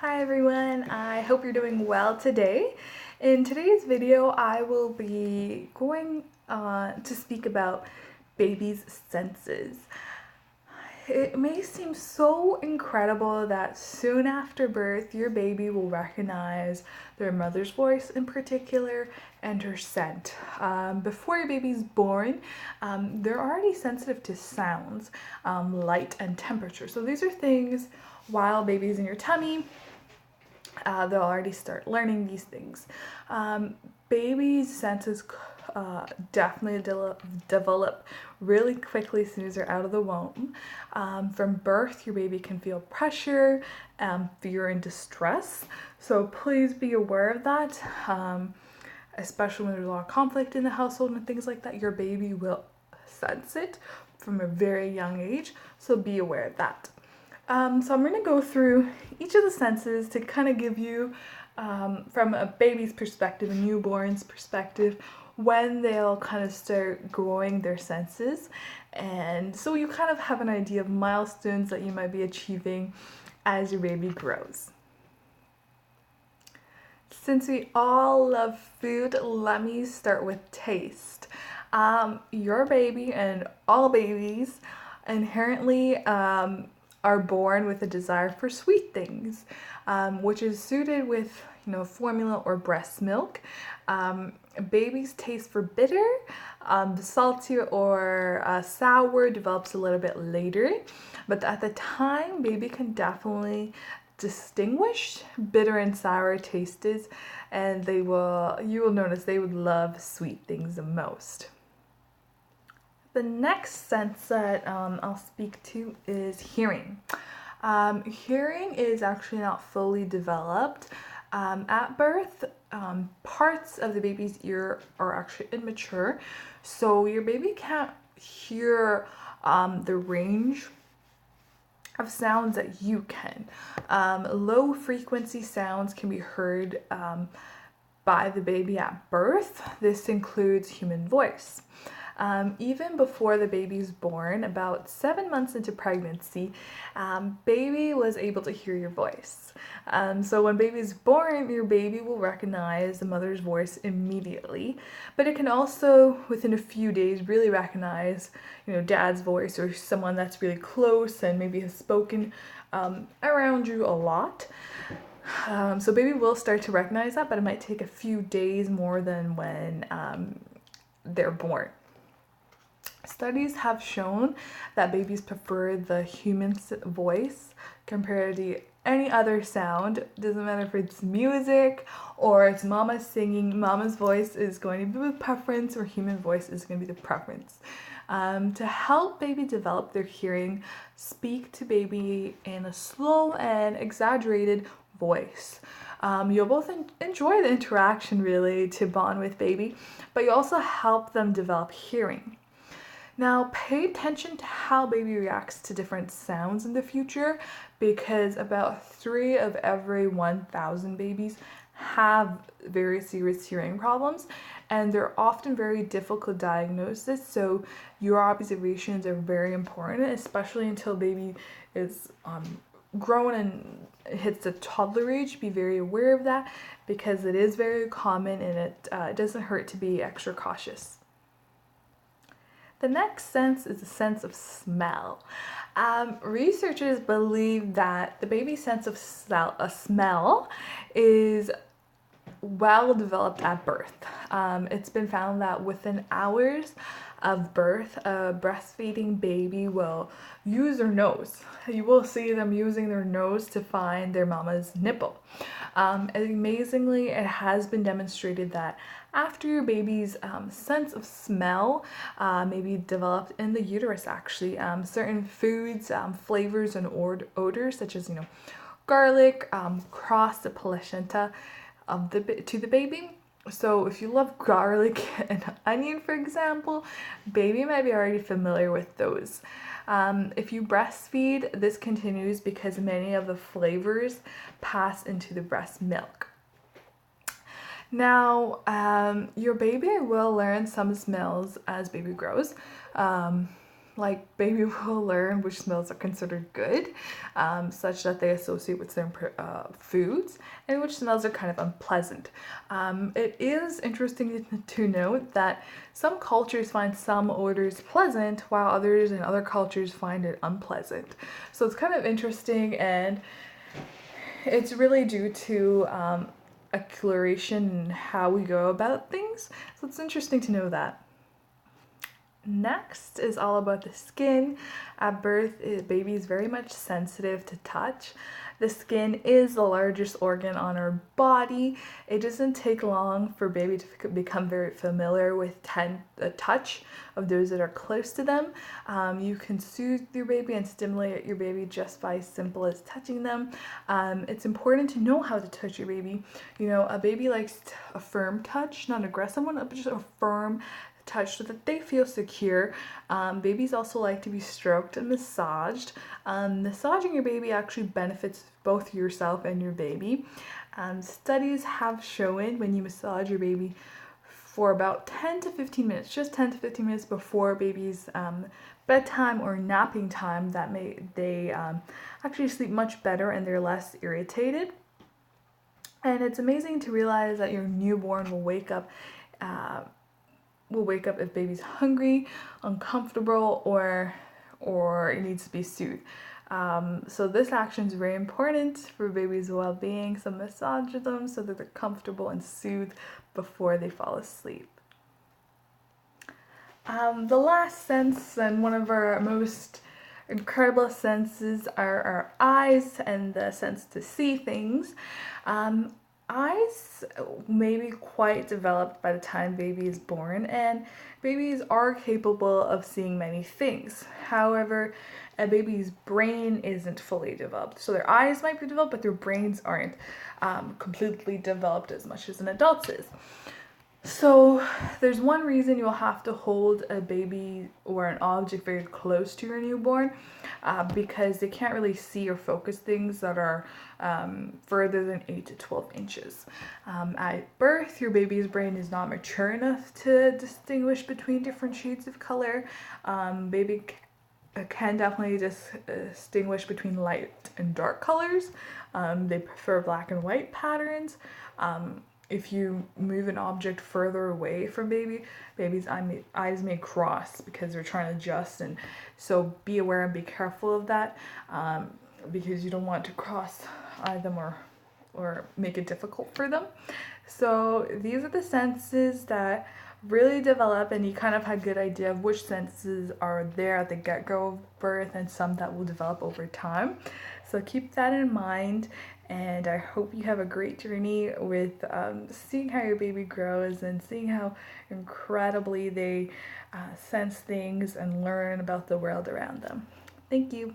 Hi everyone, I hope you're doing well today. In today's video, I will be going to speak about babies' senses. It may seem so incredible that soon after birth, your baby will recognize their mother's voice in particular and her scent. Before your baby's born, they're already sensitive to sounds, light, and temperature. So these are things while baby's in your tummy, they'll already start learning these things. Babies' senses definitely develop really quickly as soon as they're out of the womb. From birth, your baby can feel pressure, fear, and distress. So please be aware of that, especially when there's a lot of conflict in the household and things like that. Your baby will sense it from a very young age, so be aware of that. So I'm going to go through each of the senses to kind of give you, from a baby's perspective, a newborn's perspective, when they'll kind of start growing their senses. And so you kind of have an idea of milestones that you might be achieving as your baby grows. Since we all love food, let me start with taste. Your baby and all babies inherently are born with a desire for sweet things, which is suited with formula or breast milk. Babies taste for bitter, the salty or sour develops a little bit later, but at the time baby can definitely distinguish bitter and sour tastes, and you will notice they would love sweet things the most. The next sense that I'll speak to is hearing. Hearing is actually not fully developed. At birth, parts of the baby's ear are actually immature, so your baby can't hear the range of sounds that you can. Low frequency sounds can be heard by the baby at birth. This includes human voice. Even before the baby's born, about 7 months into pregnancy, baby was able to hear your voice. So when baby's born, your baby will recognize the mother's voice immediately, but it can also, within a few days, really recognize, dad's voice or someone that's really close and maybe has spoken around you a lot. So baby will start to recognize that, but it might take a few days more than when they're born. Studies have shown that babies prefer the human voice compared to any other sound. Doesn't matter if it's music or it's mama singing, mama's voice is going to be the preference or human voice is going to be the preference. To help baby develop their hearing, speak to baby in a slow and exaggerated voice. You'll both enjoy the interaction really to bond with baby, but you also help them develop hearing. Now, pay attention to how baby reacts to different sounds in the future, because about 3 of every 1,000 babies have very serious hearing problems, and they're often very difficult diagnosis, so your observations are very important, especially until baby is grown and hits the toddler age. Be very aware of that because it is very common, and it doesn't hurt to be extra cautious. The next sense is the sense of smell. Researchers believe that the baby's sense of smell is well developed at birth. It's been found that within hours of birth, a breastfeeding baby will use their nose. You will see them using their nose to find their mama's nipple. Amazingly, it has been demonstrated that after your baby's sense of smell may be developed in the uterus, actually, certain foods, flavors, and odors such as garlic cross the placenta to the baby. So if you love garlic and onion, for example, baby might be already familiar with those. If you breastfeed, this continues because many of the flavors pass into the breast milk. Now, your baby will learn some smells as baby grows. like baby will learn which smells are considered good, such that they associate with certain foods, and which smells are kind of unpleasant. It is interesting to note that some cultures find some odors pleasant, while others in other cultures find it unpleasant. So it's kind of interesting, and it's really due to exploration and how we go about things. So it's interesting to know that. Next is all about the skin. At birth, baby is very much sensitive to touch. The skin is the largest organ on our body. It doesn't take long for baby to become very familiar with the touch of those that are close to them. You can soothe your baby and stimulate your baby just by as simple as touching them. It's important to know how to touch your baby. You know, a baby likes a firm touch, not an aggressive one, but just a firm touch so that they feel secure. Babies also like to be stroked and massaged. Massaging your baby actually benefits both yourself and your baby. Studies have shown when you massage your baby for about 10 to 15 minutes, just 10 to 15 minutes before baby's bedtime or napping time, that they actually sleep much better and they're less irritated. And it's amazing to realize that your newborn will wake up if baby's hungry, uncomfortable, or it needs to be soothed. So this action is very important for baby's well-being. So massage them so that they're comfortable and soothed before they fall asleep. The last sense, and one of our most incredible senses, are our eyes and the sense to see things. Eyes may be quite developed by the time baby is born, and babies are capable of seeing many things. However, a baby's brain isn't fully developed. So their eyes might be developed, but their brains aren't completely developed as much as an adult's is. So there's one reason you'll have to hold a baby or an object very close to your newborn, because they can't really see or focus things that are further than 8 to 12 inches. At birth, your baby's brain is not mature enough to distinguish between different shades of color. Baby can definitely distinguish between light and dark colors. They prefer black and white patterns. If you move an object further away from baby's eyes may cross because they're trying to adjust, and so be aware and be careful of that, because you don't want to cross them or make it difficult for them. So these are the senses that really develop, and you kind of have a good idea of which senses are there at the get-go of birth and some that will develop over time. So keep that in mind, and I hope you have a great journey with seeing how your baby grows and seeing how incredibly they sense things and learn about the world around them. Thank you.